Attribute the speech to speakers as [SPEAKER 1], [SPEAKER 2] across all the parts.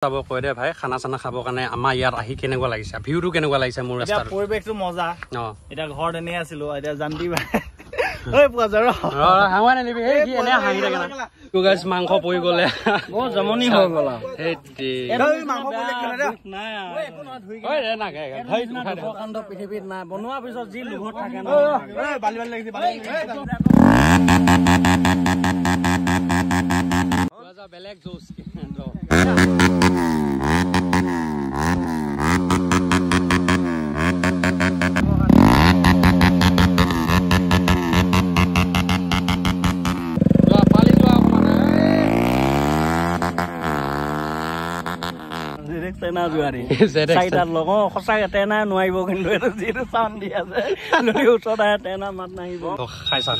[SPEAKER 1] চাব কৈ দে ভাই খানা চানা খাবৰ কাৰণে আমাৰ ইয়াত আহি কেনেকুৱা লাগিছে ভিউটো কেনেকুৱা লাগিছে মোৰ ৰাস্তাত
[SPEAKER 2] পৰিৱেশটো মজা এটা ঘৰ এনে আছিলো এতিয়া জানতি ভাই ঐ পুজাৰ
[SPEAKER 1] হাওয়া নিবি এই কি এনে হাঁহি থাকে না তো গাইস মাংস পৰি গলে
[SPEAKER 2] ও জমনি হৈ গল
[SPEAKER 1] হেতি
[SPEAKER 2] এই মাংস পৰি কিনে দে নাই
[SPEAKER 1] ঐ একো না ধুই ঐ ৰে না গে ভাই
[SPEAKER 2] কাণ্ড পৃথিৱীত নাই বনোৱা পিছত যি লোভত থাকে না ঐ বালি বালি লাগিছে
[SPEAKER 1] বেলেগ জোস
[SPEAKER 2] টেনা জুৱাৰী চাইডাৰ লগ সঁচাকে টেনা নোৱাৰিব কিন্তু এইটো যিটো চাউণ্ড দি আছে লৈ ওচৰত আহে টেনা মাত নাহিব
[SPEAKER 1] খাইছা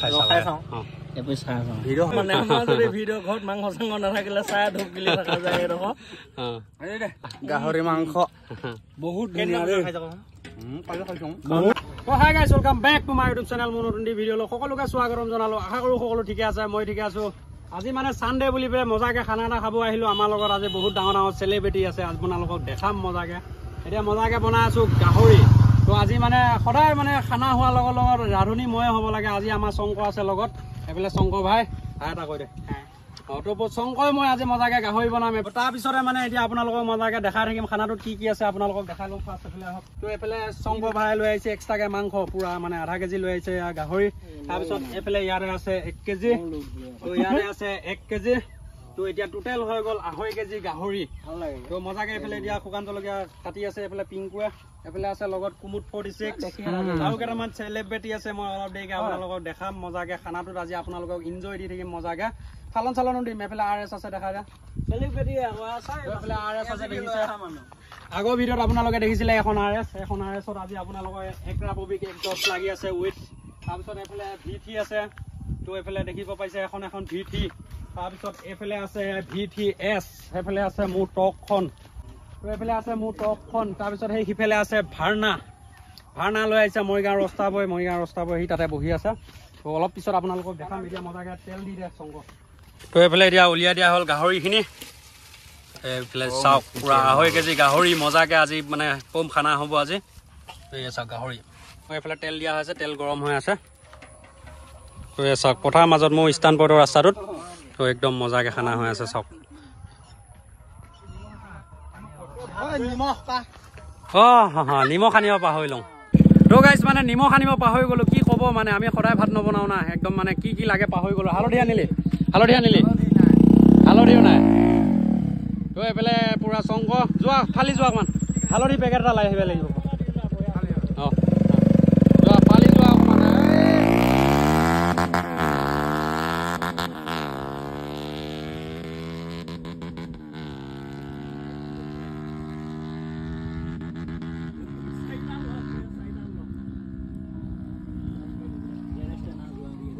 [SPEAKER 2] এপি চাহ ভিডিঅ' মানে আমাৰ যদি ভিডিঅ' ঘৰত মাংস চাংস নাথাকিলে চাহ ধূপ গিলি থকা যায় এডোখৰ গাহৰি মাংস বহুত ধুনীয়া
[SPEAKER 1] hi guys welcome back to my YouTube channel মোৰ নতুন ভিডিঅ' লৈ সকলোকে স্বাগতম জনালো আশা কৰোঁ সকলো ঠিকে আছে মই ঠিকে আছো আজি মানে সানডে বুলি পেলাই মজাকে খানা এটা খাব আহিলো আমাৰ লগত আজি বহুত ডাঙৰ ডাঙৰ চেলিব্ৰিটি আছে আপোনালোকক দেখাম মজাকে এতিয়া মজাকে বনাই আছো গাহৰি তো আজি মানে সদায় মানে খানা হোৱাৰ লগত লগত ৰাধুনী ময়ে হ'ব লাগে আজি আমাৰ শংকৰ আছে লগত এইফালে শংকৰ ভাই এটা কৈ দে তো শংকৰ মই আজি মজাকে গাহৰি বনাম তাৰপিছতে মানে এতিয়া আপোনালোকক মজাকে দেখাই থাকিম খানাটোত কি আছে আপোনালোকক দেখাই লওঁ ফাৰ্ষ্ট এইফালে আহক তো এইফালে শংকৰ ভাই লৈ আহিছে এক্সট্ৰাকে মাংস পুৰা মানে আধা কেজি লৈ আহিছে গাহৰি তাৰপিছত এইফালে ইয়াৰে আছে 1 কেজি তো ইয়াৰে আছে 1 কেজি তো এতিয়া টোটেল হৈ গ'ল 2.5 কেজি গাহৰি ভাল লাগে তো মজাকে এইফালে এতিয়া শুকান জলকীয়া কাটি আছে এইফালে পিংকুৱে এইফালে আছে লগত কুমুট 46 আৰু কেইটামান চেলিব্ৰিটি আছে মই অলপ দেৰিকে আপোনালোকক দেখাম মজাকে খানাটোত আজি আপোনালোকক এনজয় দি থাকিম মজাকে ফালন চালনো দিম এইফালে RS আছে দেখা যায় চেলিব্ৰিটি এইফালে RS আছে দেখিছে আগৰ ভিডিঅ'ত আপোনালোকে দেখিছিলে এখন RSত আজি আপোনালোকৰ একৰা ববিক একদম লাগি আছে উইথ তাৰপিছত এইফালে VT আছে তো এইফালে দেখিব পাইছে এখন VT তাৰপিছত এইফালে আছে VTS এইফালে আছে মোৰ টকখন তো এইফালে আছে মোৰ টকখন তাৰপিছত সেই সিফালে আছে ভাৰনা লৈ আহিছে মৰিগাঁও ৰস্তা বয় সি তাতে বহি আছে তো অলপ পিছত আপোনালোকক দেখাম এতিয়া মজাকে তেল দি দিয়ে শংকৰ তো এইফালে এতিয়া উলিয়াই দিয়া হ'ল গাহৰিখিনি এইফালে চাওক পুৰা 2.5 কেজি গাহৰি মজাকে আজি মানে কম খানা হ'ব আজি এই চাওক গাহৰি এইফালে তেল দিয়া হৈছে তেল গৰম হৈ আছে তো এই চাওক পথাৰ মাজত মোৰ ষ্টানপৰ্টৰ ৰাস্তাটোত তো একদম মজাকে খানা হৈ আছে চাওক নিমখ আনিব পাহৰি লওঁ তো গাইছ মানে নিমখ আনিব পাহৰি গ'লো কি ক'ব মানে আমি সদায় ভাত নবনাও না একদম মানে কি লাগে পাহৰি গ'লো হালধি আনিলি হালধিও নাই তো এইফালে পুৰা শংকৰ যোৱা ফালি যোৱা অকণমান হালধি পেকেট এটা লৈ আহিব লাগিব অঁ যোৱা ফালি যোৱা অকণমান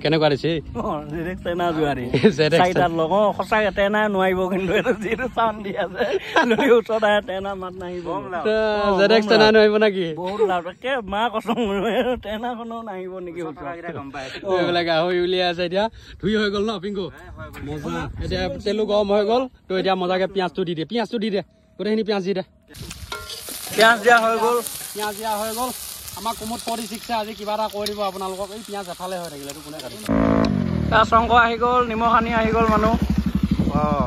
[SPEAKER 1] কেনেকুৱা দিছে
[SPEAKER 2] টেনা জুৱাৰী চাইডাৰ লগ সঁচাকে টেনা নোৱাৰিব কিন্তু এইটো যিটো চাউণ্ড দি আছে লৈ ওচৰত আহে টেনা মাত নাহিব
[SPEAKER 1] টেনা নোৱাৰিব নেকি
[SPEAKER 2] বহুত লাভ একে মা কচম টেনাখনো নাহিব নেকি
[SPEAKER 1] এইবিলাক গাহৰি উলিয়াই আছে এতিয়া ধুই হৈ গ'ল ন পিংকু মজা এতিয়া তেলো গৰম হৈ গ'ল তো এতিয়া মজাকে পিঁয়াজটো দি দে গোটেইখিনি পিঁয়াজ দি দে
[SPEAKER 2] পিঁয়াজ দিয়া হৈ গ'ল আমাৰ কুমুট 46 আজি কিবা এটা কৈ দিব আপোনালোকক এই পিঁয়াজ এফালে হৈ থাকিলে এইটো কোনে কাটিব শংকৰ আহি গ'ল নিমখ আনি আহি গ'ল মানুহ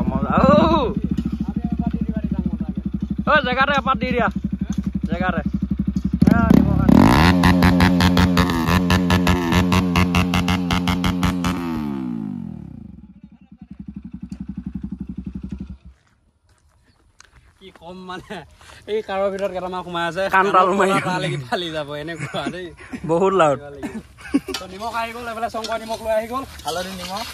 [SPEAKER 2] মজা জেগাতে এপাত দি দিয়া জেগাতে নিমখ আনি কি কম মানে এই কাৰৰ ভিতৰত কেইটামান সোমাই আছে ফালি যাব এনেকুৱা দেই বহুত লাউড নিমখ আহি গ'ল এইফালে শংকৰ নিমখ লৈ আহি গ'ল হালধি নিমখ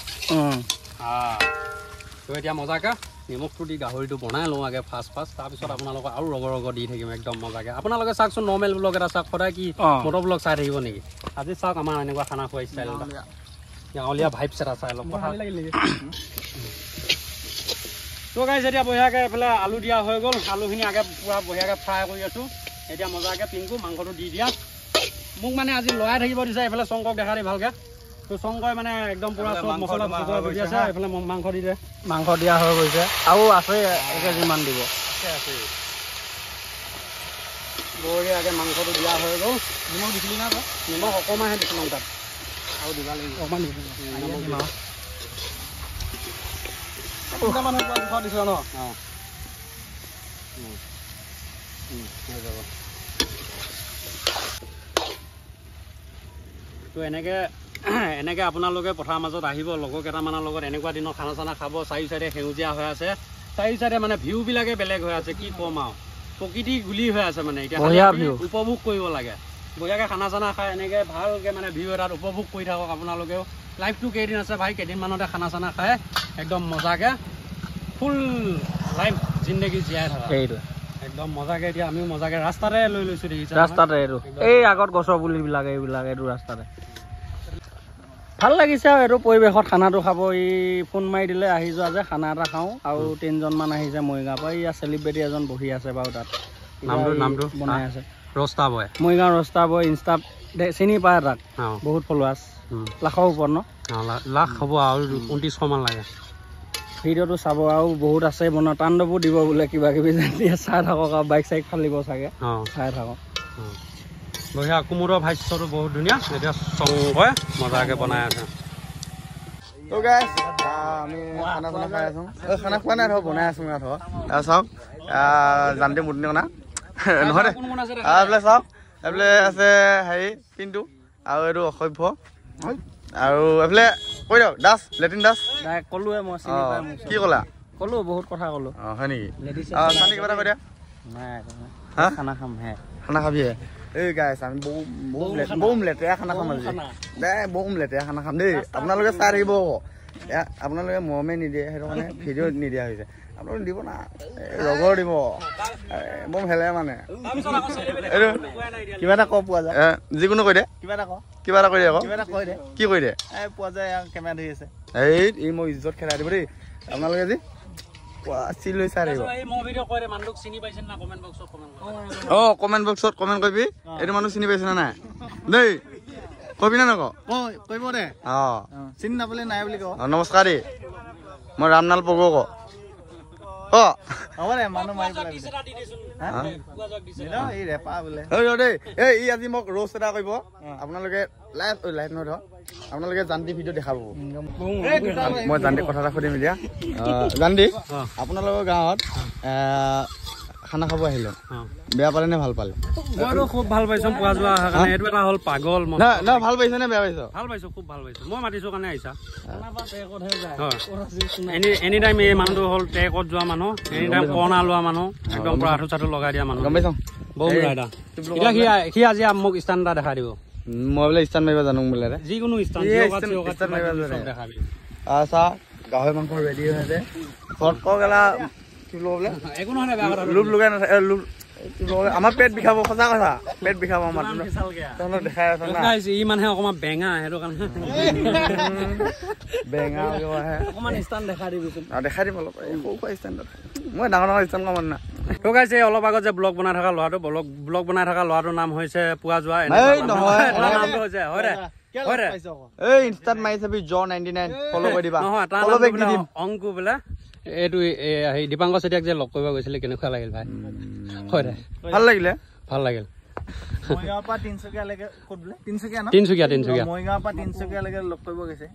[SPEAKER 2] তো এতিয়া মজাকে নিমখটো দি গাহৰিটো বনাই লওঁ আগে ফাৰ্ষ্ট তাৰপিছত আপোনালোকক আৰু ৰগ দি থাকিম একদম মজাকে আপোনালোকে চাওকচোন নৰ্মেল ব্লগ এটা চাওক সদায় কি মটৰ ব্লগ চাই থাকিব নেকি আজি চাওক আমাৰ এনেকুৱা খানা খোৱা ষ্টাইল গাঁৱলীয়া ভাইবছ এটা চাই লওক তো গাইছ এতিয়া বঢ়িয়াকৈ এইফালে আলু দিয়া হৈ গ'ল আলুখিনি আগে পুৰা বঢ়িয়াকৈ ফ্ৰাই কৰি আছোঁ এতিয়া মজাকৈ পিংকু মাংসটো দি দিয়া মোক মানে আজি লৰাই থাকিব দিছে এইফালে শংকক দেখা দি ভালকৈ তো শংকৰে মানে একদম পুৰা চব মছলা বুজি আছে এইফালে মাংস দি দে মাংস দিয়া হৈ গৈছে আৰু আছে 1 কেজি মান দিব
[SPEAKER 1] বঢ়িয়াকৈ মাংসটো দিয়া হৈ গ'ল নিমখ দিছিলি না আকৌ নিমখ অকণমানহে দিছিলোঁ তাত আৰু দিব লাগিব অকণমান দিব মানুহ দিছ ন অঁ হৈ যাব তো এনেকৈ আপোনালোকে পথাৰৰ মাজত আহিব লগৰ কেইটামানৰ লগত এনেকুৱা দিনত খানা চানা খাব চাৰি চাইডে সেউজীয়া হৈ আছে চাৰি চাইডে মানে ভিউবিলাকে বেলেগ হৈ আছে কি ক'ম আৰু প্ৰকৃতি গুলি হৈ আছে মানে এতিয়া উপভোগ কৰিব লাগে বঢ়িয়াকৈ খানা চানা খাই এনেকৈ ভালকৈ মানে ভিউ এটাত উপভোগ কৰি থাকক আপোনালোকেও লাইফটো কেইদিন আছে ভাই কেইদিনমানতে খানা চানা খাই একদম মজাকৈ ফুল লাইফ জিন্দগী জীয়াই থকা সেইটোৱে একদম মজাকৈ এতিয়া আমিও মজাকৈ ৰাস্তাতে লৈ লৈছোঁ দেখিছোঁ ৰাস্তাতে এইটো এই আগত গছৰ পুলিবিলাক এইবিলাক এইটো ৰাস্তাতে ভাল লাগিছে আৰু এইটো পৰিৱেশত খানাটো খাব ই ফোন মাৰি দিলে আহি যোৱা যে খানা এটা খাওঁ আৰু 3জনমান আহিছে মৰিগাঁৱৰ পৰা ইয়াৰ চেলিব্ৰিটি এজন বহি আছে বাৰু তাত নামটো বনাই আছে ৰস্তা বয় মৰিগাঁও ৰস্তা বয় ইনষ্টাত চিনি পায় তাক বহুত ফলোৱাৰ্ছ লাখৰ ওপৰত ন লাখ হ'ব আৰু 2900মান লাগে ভিডিঅ'টো চাব আৰু বহুত আছে বনোৱা তাণ্ডৱো দিব বোলে কিবা কিবি চাই থাকক আৰু বাইক চাইক ফালিব চাগে চাই থাকক বঢ়িয়া কোমোৰৰ ভাষ্যটো বহুত ধুনীয়া এতিয়া চংকৈ মজাকৈ বনাই আছে
[SPEAKER 3] আমি খানা চানা খাই আছোঁ খানা খোৱা নাই ধৰক বনাই আছোঁ ইয়াত ধৰক চাওক জানতে মুটনি কণা নহয় দে এইফালে চাওক এইফালে আছে হেৰি পিণ্টু আৰু এইটো অসভ্য আৰু এইফালে কৈ দিয়ক দাস লেট্ৰিন দাস
[SPEAKER 1] ক'লোৱে মই
[SPEAKER 3] কি ক'লা
[SPEAKER 1] ক'লো বহুত কথা ক'লো
[SPEAKER 3] অঁ হয় নেকি চানি কিবা এটা কৈ দিয়া
[SPEAKER 1] নাই খানা খাম হে
[SPEAKER 3] খানা খাবি এই গাইছ আমি বম লেতেৰা খানা খাম আজি দে বম লেতেৰা খানা খাম দেই আপোনালোকে চাই থাকিব আপোনালোকে মৰমে নিদিয়ে সেইটো কাৰণে ভিডিঅ' নিদিয়া হৈছে আপোনালোকে দিব না ৰগৰ দিব বম হেলে মানে এইটো কিবা এটা কওঁ পোৱা যায় যিকোনো কৈ দে কিবা এটা কৈ দে আকৌ কি কৈ দে পোৱা যায় কেমেৰা ধৰি আছে এই মই ইজ্জত খেলাই দিব দেই আপোনালোকে যি চিল চাই থাকিব অঁ কমেণ্ট বক্সত কমেণ্ট কৰিবি এইটো মানুহ চিনি পাইছে নে নাই দেই কবি না নক কৰিব দে অঁ চিনি নাপালে নাই বুলি কওঁ নমস্কাৰ দেই মই ৰামনাল পগ ক হ'ব দে মানুহ মাৰি দেই এই আজি মোক ৰ'ষ্ট এটা কৰিব আপোনালোকে লাইভ নহয় ধৰক আপোনালোকে জানদি ভিডিঅ' দেখা পাব মই জানদি কথা এটা সুধিম এতিয়া জানদি আপোনালোকৰ গাঁৱত খানা খাব আহিলে বেয়া পালে নে ভাল পালে
[SPEAKER 1] মইতো খুব ভাল পাইছো পোৱা যোৱা কাৰণে এইটো এটা হ'ল পাগল
[SPEAKER 3] না ভাল পাইছে নে বেয়া পাইছ
[SPEAKER 1] ভাল পাইছো খুব ভাল পাইছো মই মাতিছো কাৰণে আহিছা এনি টাইম এই মানুহটো হ'ল ট্ৰেকত যোৱা মানুহ এনি টাইম কৰ্ণা লোৱা মানুহ একদম পুৰা আঁঠু চাঠু লগাই দিয়া মানুহ
[SPEAKER 3] গম পাইছ
[SPEAKER 1] বহুত ৰাইডা এতিয়া সি আজি মোক ষ্টাণ্ড এটা দেখা দিব
[SPEAKER 3] মই বোলে ষ্টাণ্ড মাৰিব জানো বোলে
[SPEAKER 1] যিকোনো ষ্টাণ্ড দেখা দিব
[SPEAKER 3] আচ্ছা গাহৰি মাংস ৰেডি হৈ আছে গেলা
[SPEAKER 1] একো নহয় বেয়া
[SPEAKER 3] লোভ লগাই নাথাকে আমাৰ পেট বিষাব সঁচা কথা পেট বিষাব আমাৰ দেখাই আছে
[SPEAKER 1] ই মানুহে অকণমান বেঙা সেইটো কাৰণে
[SPEAKER 3] বেঙা
[SPEAKER 1] অকণমান ষ্টাণ্ড দেখাই দিবিচোন
[SPEAKER 3] দেখাই দিম অলপ সৰু সৰু ষ্টাণ্ডত মই ডাঙৰ ষ্টাণ্ড কম না
[SPEAKER 1] তো গাইছে অলপ আগত যে ব্লগ বনাই থকা ল'ৰাটো ব্লগ বনাই থকা ল'ৰাটোৰ নাম হৈছে পোৱা যোৱা নামটো হৈছে হয় দে
[SPEAKER 3] এই ইনষ্টাত মাৰি চাবি j99 ফলো কৰি দিবা
[SPEAKER 1] নহয় তাৰ অংকু বোলে এইটো হেৰি দীপাংকৰ চেতিয়াক যে লগ কৰিব গৈছিলে কেনেকুৱা লাগিল ভাই হয় দে
[SPEAKER 3] ভাল লাগিলে মৰিগাঁৱৰ পৰা তিনচুকীয়ালৈকে ক'ত বোলে তিনচুকীয়া মৰিগাঁৱৰ পৰা তিনচুকীয়ালৈকে লগ কৰিব গৈছে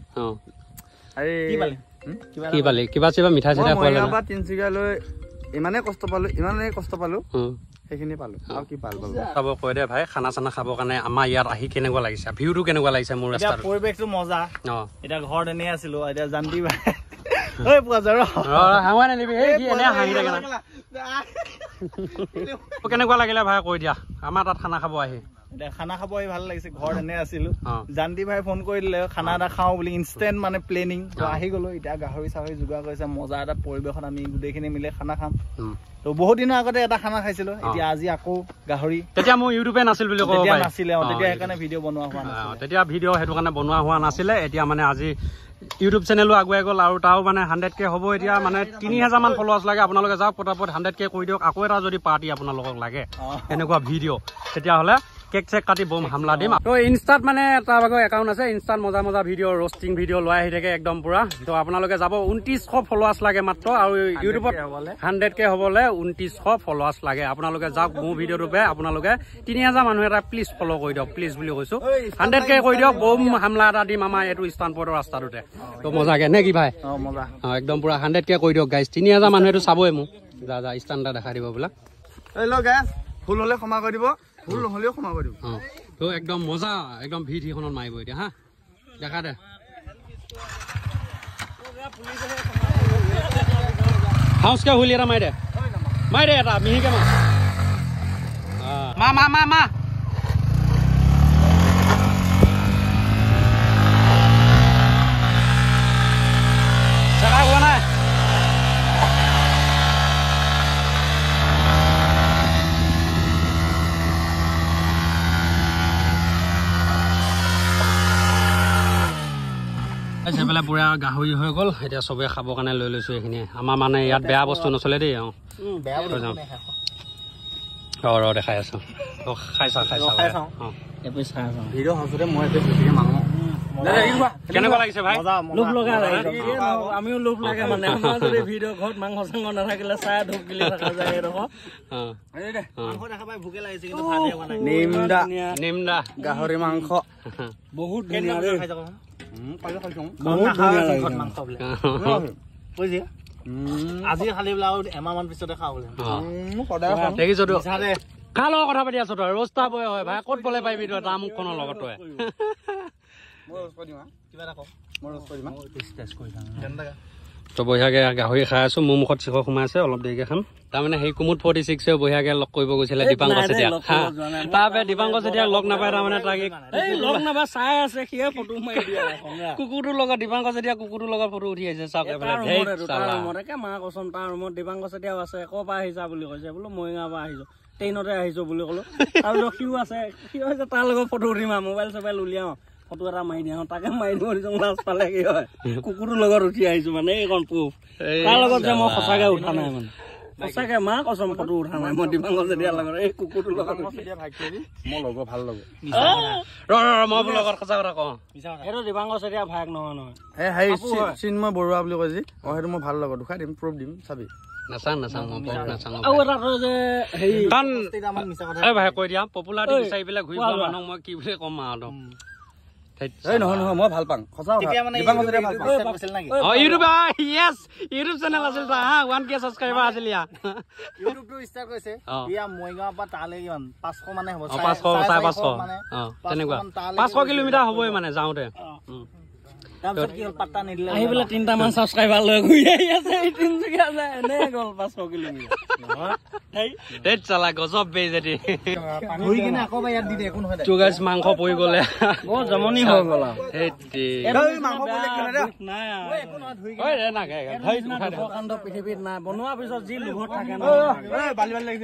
[SPEAKER 1] কিবা চিবা মিঠাই চিঠাই
[SPEAKER 3] মৰিগাঁৱৰ পৰা তিনচুকীয়ালৈ ইমানেই কষ্ট পালো সেইখিনি পালো আৰু কি ভাল পালো
[SPEAKER 1] চাব কৈ দে ভাই খানা চানা খাবৰ কাৰণে আমাৰ ইয়াত আহি কেনেকুৱা লাগিছে ভিউটো কেনেকুৱা লাগিছে মোৰ ৰাস্তাত
[SPEAKER 3] পৰিৱেশটো মজা এতিয়া ঘৰত এনেই আছিলো এতিয়া জানদি ভাই
[SPEAKER 1] কেনেকুৱা লাগিলে ভাই কৈ দিয়া আমাৰ তাত খানা খাব আহি
[SPEAKER 3] খানা খাব আহি ভাল লাগিছে ঘৰত এনে আছিলো জানদি ভাই ফোন কৰি দিলে খানা এটা খাওঁ বুলি ইনষ্টেণ্ট মানে প্লেনিং আহি গলো এতিয়া গাহৰি চাহৰি যোগাৰ কৰিছে মজা এটা পৰিৱেশত আমি গোটেইখিনি মিলি খানা খাম তো বহুত দিনৰ আগতে এটা খানা খাইছিলো এতিয়া আজি আকৌ গাহৰি
[SPEAKER 1] তেতিয়া মোৰ ইউটিউবে নাছিল বুলি ক'ব পাৰি
[SPEAKER 3] নাছিলে তেতিয়া সেইকাৰণে ভিডিঅ' বনোৱা হোৱা নাছিল
[SPEAKER 1] তেতিয়া ভিডিঅ' সেইটো কাৰণে বনোৱা হোৱা নাছিলে এতিয়া মানে আজি ইউটিউব চেনেলো আগুৱাই গ'ল আৰু তাও মানে 100K হ'ব এতিয়া মানে 3000 মান ফলোৱাৰ্ছ লাগে আপোনালোকে যাওক পটাপট 100K কৰি দিয়ক আকৌ এটা যদি পাৰ্টি আপোনালোকক লাগে এনেকুৱা ভিডিঅ' তেতিয়াহ'লে
[SPEAKER 2] কেক চেক কাটি বম হামলা দিম তো ইনষ্টাত মানে তাৰ ভাগৰ একাউণ্ট আছে ইনষ্টাত মজা মজা ভিডিঅ' ৰষ্টিং ভিডিঅ' লৈ আহি থাকে একদম পুৰা তো আপোনালোকে যাব 2900 ফলোৱাৰ্ছ লাগে মাত্ৰ আৰু ইউটিউবত 100K হ'বলৈ 2900 ফলোৱাৰ্ছ লাগে আপোনালোকে যাওক মোৰ ভিডিঅ'টো পাই আপোনালোকে 3000 মানুহ এটা প্লিজ ফলো কৰি দিয়ক প্লিজ বুলি কৈছো 100K কৰি দিয়ক বম হামলা এটা দিম আমাৰ এইটো ষ্টানফৰ্ডৰ ৰাস্তাটোতে তো মজাকে নে কি ভাই একদম পুৰা 100K কৰি দিয়ক গাইজ 3000 মানুহ এইটো চাবই মোক যা যা ষ্টানটা দেখাই দিব বোলা
[SPEAKER 3] ফুল হলে ক্ষমা কৰি দিব ফুল নহলেও ক্ষমা কৰি দিব
[SPEAKER 2] তো একদম মজা একদম ভিত সিখনত মাৰিব এতিয়া হা দেখা দে হাউচকে হুলি এটা মাৰি দে এটা মিহিকে মা চেকা হোৱা নাই সেইফালে পুৰা গাহৰি হৈ গ'ল এতিয়া চবে খাবৰ কাৰণে লৈ লৈছো এইখিনি আমাৰ মানে ইয়াত বেয়া বস্তু নচলে দেই দেখাই আছো কেনেকুৱা লাগিছে ভাই লোভ লগা আমিও লোভ লাগে মানে আমাৰ যদি ভিডিঅ' ঘৰত মাংস চাংস নাথাকিলে চাই ধূপ গিলি থকা যায় নিমদা গাহৰি মাংস বহুত
[SPEAKER 1] আজি খালি এমাহ মান পিছতে খাওঁ
[SPEAKER 2] দেখিছো কাৰ লগত কথা পাতি আছ তই ৰস্তা বয় হয় ভাই ক'ত বলে পাৰিবি তই তাৰ মুখখনৰ লগত তই তো বঢ়িয়াকে গাহৰি খাই আছো মোৰ মুখত চিখৰ সোমাই আছে অলপ দেৰিকে খাম তাৰমানে সেই কুমুদ 46 বঢ়িয়াকে লগ কৰিব গৈছিলে দীপাংকৰ চেতিয়া তাৰপৰা দীপাংকৰ চেতিয়া লগ নাপায় তাৰমানে তাকে লগ নাপায় চাই আছে সিয়ে ফটো মাৰি দিয়া কুকুৰটোৰ লগত দীপাংকৰ চেতিয়া কুকুৰটোৰ লগত ফটো উঠি আহিছে চাওক মা কচোন তাৰ ৰুমত দীপাংকৰ চেতিয়াও আছে ক'ৰ পৰা আহিছা বুলি কৈছে বোলো মৰিগাঁৱৰ পৰা আহিছো ট্ৰেইনতে আহিছো বুলি ক'লো তাৰপিছত সিও আছে সি হৈছে তাৰ লগত ফটো উঠিম মোবাইল চবাইল উলিয়াও ফটো এটা মাৰি দিয়া তাকে মাৰি দিব লাজ পালে কি হয় কুকুৰটোৰ লগত উঠি আহিছো মানে এইখন প্ৰুফ তাৰ লগত যে মই সঁচাকে উঠা নাই মানে সঁচাকে মা কচম ফটো উঠা নাই মই দীপাংকৰ চেতিয়াৰ লগত এই কুকুৰটোৰ লগত মোৰ লগৰ ভাল লগৰ মই লগত সঁচা কথা কওঁ এইটো দীপাংকৰ চেতিয়া ভায়েক নহয়
[SPEAKER 3] চিন্ময় বৰুৱা বুলি কয় যি সেইটো মই ভাল লগৰ দুখাই দিম প্ৰুফ দিম চাবি
[SPEAKER 2] কৈ দিয়া পপুলাৰিটি বিচাৰি পেলাই ঘূৰি ফুৰা মানুহক মই কি বুলি ক'ম আৰু
[SPEAKER 3] নহয় মই ভাল পাওঁ
[SPEAKER 2] ইউটিউব চেনেল আছিল 1K ছাবস্ক্ৰাইবাৰ আছিল
[SPEAKER 1] মৰিগাঁৱৰ পৰা তালৈ 500 মানে হ'ব
[SPEAKER 2] 500 কিলোমিটাৰ হ'বই মানে যাওঁতে
[SPEAKER 1] আহি পেলাই 3টা মান ছাবস্ক্ৰাইবাৰ লৈ ঘূৰি আহি আছে তিনচুকীয়া যায় এনে গ'ল 500 কিলোমিটাৰ
[SPEAKER 2] চালা গজব বে যদি
[SPEAKER 1] ঘূৰি কিনে আকৌ ইয়াত দি দে একো নহয়
[SPEAKER 2] চুগাছ মাংস পৰি গ'লে
[SPEAKER 1] বৰ জমনি হৈ গ'ল পৃথিৱীত নাই বনোৱাৰ পিছত যি লোভত থাকে
[SPEAKER 2] বালি নাই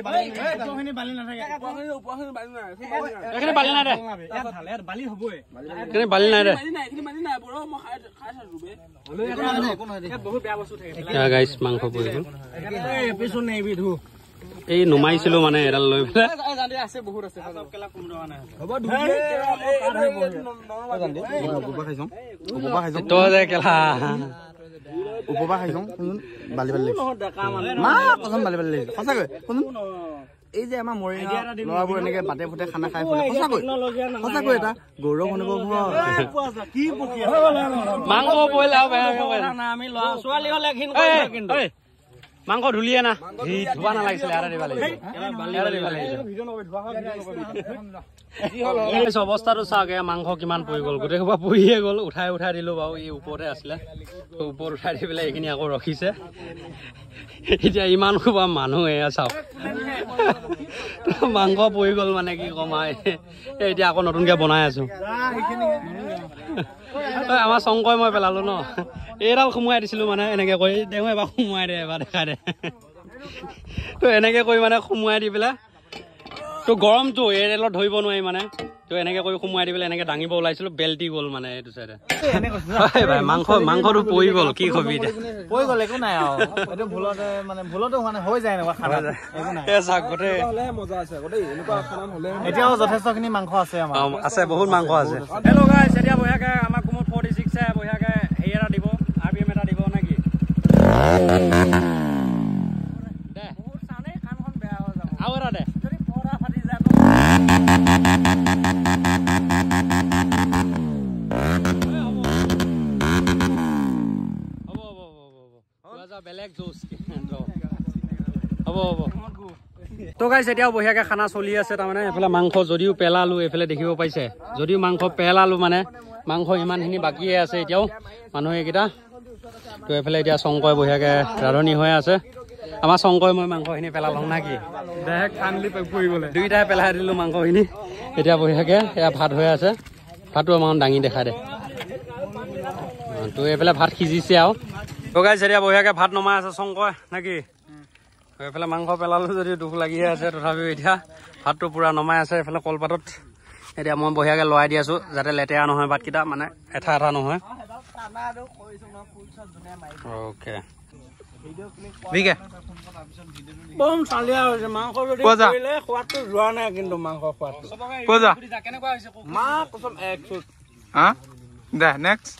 [SPEAKER 2] দে মাংস পৰি গ'ল এই নুমাইছিলো মানে এডাল লৈ পেলাই তই যে কেলা
[SPEAKER 3] উপবা খাইছো বালি বালি মা কচম বালি বালি লাগিছে সঁচাকৈ এই যে আমাৰ মৰিগাঁও ল'ৰাবোৰ এনেকে বাটে ফুটে খানা খাই ফুৰে সঁচাকৈ এটা গৌৰৱ অনুভৱ
[SPEAKER 2] মাংস বইল আমি ছোৱালী হলে মাংস ধুলিয়ে না ধোৱা নালাগিছিলে অৱস্থাটো চাওক মাংস কিমান পৰি গ'ল গোটেই সোপা পৰিয়ে গ'ল উঠাই দিলো বাৰু এই ওপৰতে আছিলে ওপৰত উঠাই দি পেলাই এইখিনি আকৌ ৰখিছে এতিয়া ইমান সোপা মানুহ এয়া চাওক মাংস পৰি গ'ল মানে কি কম এতিয়া আকৌ নতুনকে বনাই আছো আমাৰ চংকই মই পেলালো ন এইডাল সোমোৱাই দিছিলো মানে এনেকে কৈ তেওঁ এবাৰ সোমোৱাই দে এবাৰ দেখাই দে তো এনেকে কৰি মানে সোমোৱাই দি পেলাই তো গৰমটো এইডালত ধৰিব নোৱাৰি মানে তো এনেকে কৰি সোমোৱাই দি পেলাই এনেকে দাঙিব ওলাইছিলো বেল্টি গ'ল মানে এইটো চাইডে ভাই মাংসটো পৰি গ'ল কি কবি
[SPEAKER 3] পৰি গ'ল একো নাই আৰু এইটো ভুলতে মানে ভুলতো হোৱা নাই হৈ যায় এনেকুৱা খানা একো নাই এতিয়াও যথেষ্টখিনি মাংস আছে আমাৰ
[SPEAKER 2] আছে বহুত মাংস আছে হেল্ল' গাইছ এতিয়া বঢ়িয়াকে আমাক কুমুদ 46 বঢ়িয়াকে হেৰি এটা দিব RPM এটা দিব নেকি দে বহুত চানে কামখন বেয়া হৈ যাব আৰু এটা দে যদি পৰা ফাটি যায় বেলেগ জোচ হ'ব তো গাইছ এতিয়াও বঢ়িয়াকে খানা চলি আছে তাৰমানে এইফালে মাংস যদিও পেলালো এইফালে দেখিব পাইছে যদিও মাংস পেলালো মানে মাংস ইমানখিনি বাকীয়ে আছে এতিয়াও মানুহ এইকেইটা তো এইফালে এতিয়া শংকৰে বঢ়িয়াকে ৰান্ধনি হৈ আছে আমাৰ শংকৰে মই মাংসখিনি পেলালোঁ নাকি দুইটাই পেলাই দিলোঁ মাংসখিনি এতিয়া বঢ়িয়াকে এয়া ভাত হৈ আছে ভাতটো আমাৰ দাঙি দেখা দে তো এইফালে ভাত সিজিছে আৰু তো গাইছ এতিয়া বঢ়িয়াকে ভাত নমাই আছে শংকৰে নাকি এইফালে মাংস পেলালো যদিও দুখ লাগিয়ে আছে তথাপিও এতিয়া ভাতটো পুৰা নমাই আছে এইফালে কলপাতত এতিয়া মই বঢ়িয়াকে লৰাই দি আছো যাতে লেতেৰা নহয় ভাতকেইটা মানে এঠা এঠা নহয় অ'কে বিকে
[SPEAKER 1] বম চালিয়া হৈছে মাংস যদি কৰিলে সোৱাদটো যোৱা নাই কিন্তু মাংস সোৱাদটো
[SPEAKER 2] কোজা
[SPEAKER 1] কেনেকুৱা হৈছে মা কসম 100
[SPEAKER 2] হা দে নেক্সট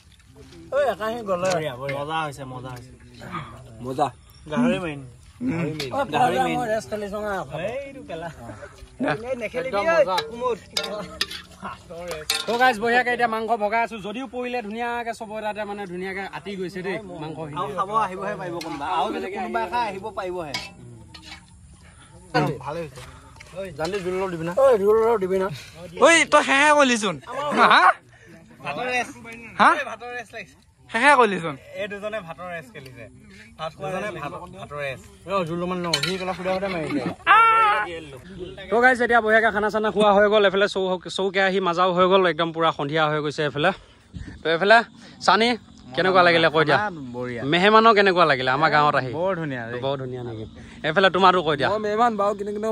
[SPEAKER 1] ঐ একাহি গলে মজা হৈছে মজা গাহৰি মেইন তো গাইছ বঢ়িয়াকে এতিয়া মাংস ভগাই আছো যদিও পৰিলে ধুনীয়াকে চবৰে তাতে মানে ধুনীয়াকে আতি গৈছে দেই মাংসখিনি খাব আহিবহে পাৰিব কোনোবা আৰু কোনোবা খাই আহিব পাৰিবহে ভালে হৈছে ঐ জানি জুলৰ দিবি না ঐ তই হেহে কলিচোন ভাতৰ ৰেছ লাগিছে হেহে কলিচোন এই দুজনে ভাতৰ ৰেছ খেলিছে তো গাইছ এতিয়া বঢ়িয়াকে খানা চানা খোৱা হৈ গ'ল এইফালে চৌকে আহি মাজাও হৈ গ'ল একদম পুৰা সন্ধিয়া হৈ গৈছে এইফালে তো এইফালে চানি কেনেকুৱা লাগিলে কৈ দিয়া মেহমানো কেনেকুৱা লাগিলে আমাৰ গাঁৱত আহি বৰ ধুনীয়া নেকি এইফালে তোমাৰো কৈ দিয়া মেহমান বাৰু কিন্তু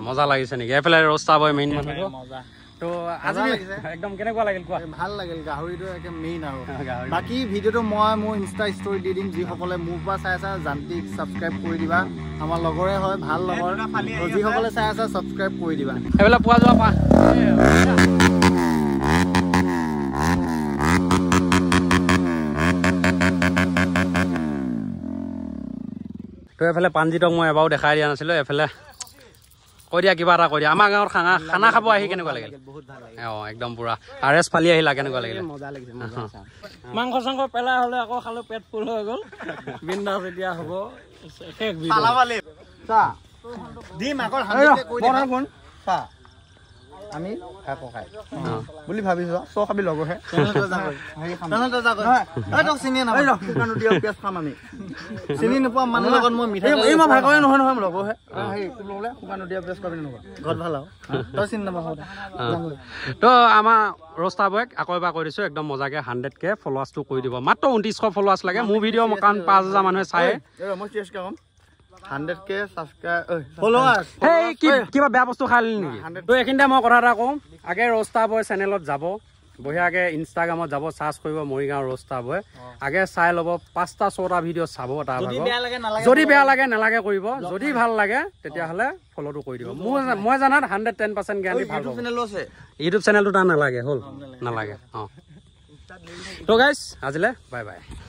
[SPEAKER 1] মজা লাগিছে নেকি এইফালে ৰস্তা বয় মেইন মানুহ তো আজি একদম কেনেকুৱা লাগিল কোৱা
[SPEAKER 3] ভাল লাগিল গাহৰিটো একে মেইন আৰু বাকী ভিডিঅ'টো মই মোৰ ইনষ্টা ষ্টৰি দি দিম যিসকলে মোৰ পৰা চাই আছা যান্ত্ৰিক ছাবস্ক্ৰাইব কৰি দিবা আমাৰ লগৰে হয় ভাল লগৰ যিসকলে চাই আছা ছাবস্ক্ৰাইব কৰি দিবা
[SPEAKER 2] এইফালে পোৱা যোৱা পা তো এইফালে পাঞ্জিতক মই এবাৰো দেখাই দিয়া নাছিলো এইফালে কৈ দিয়া কিবা এটা কৈ দিয়া আমাৰ গাঁৱত খানা খাব আহি কেনেকুৱা লাগিল একদম পুৰা আৰেছ ফালি আহিলা কেনেকুৱা লাগিলে
[SPEAKER 1] মাংস চাংস পেলাই হলে আকৌ খালো পেট ফুল হৈ গ'ল বিন্দাছ এতিয়া হ'ব
[SPEAKER 3] আমি বুলি ভাবিছো চ খাবি লগৰহে চিনি নোপোৱা মানুহৰ লগত মই মিঠাই নহয় লগৰহে ঘৰত ভাল আৰু চিনি নাপাওঁ
[SPEAKER 2] তো আমাৰ ৰস্তা বয়ক আকৌ এবাৰ কৈ দিছো একদম মজাকে 100K ফলোৱাৰ্ছটো কৰি দিব মাত্ৰ 2900 ফলোৱাৰ্ছ লাগে মোৰ ভিডিঅ' কাৰণ 5000 মানুহে চায়
[SPEAKER 3] মই চেষ্টা কৰিম 100K ফলোৱাৰ্ছ
[SPEAKER 2] কিবা বেয়া বস্তু খালি নেকি তো এইখিনিতে মই কথা এটা কওঁ আগে ৰস্তা বয় চেনেলত যাব বঢ়িয়াকে ইনষ্টাগ্ৰামত যাব চাৰ্চ কৰিব মৰিগাঁও ৰস্তা বয় আগে চাই ল'ব 5টা 6টা ভিডিঅ' চাব তাৰ যদি বেয়া লাগে নালাগে কৰিব যদি ভাল লাগে তেতিয়াহ'লে ফলোটো কৰি দিব মই জানাত 110% গ্যাৰাণ্টি ভাল ইউটিউব চেনেলটো তাৰ নালাগে হ'ল নালাগে তো গাইছ আজিলে বাই বাই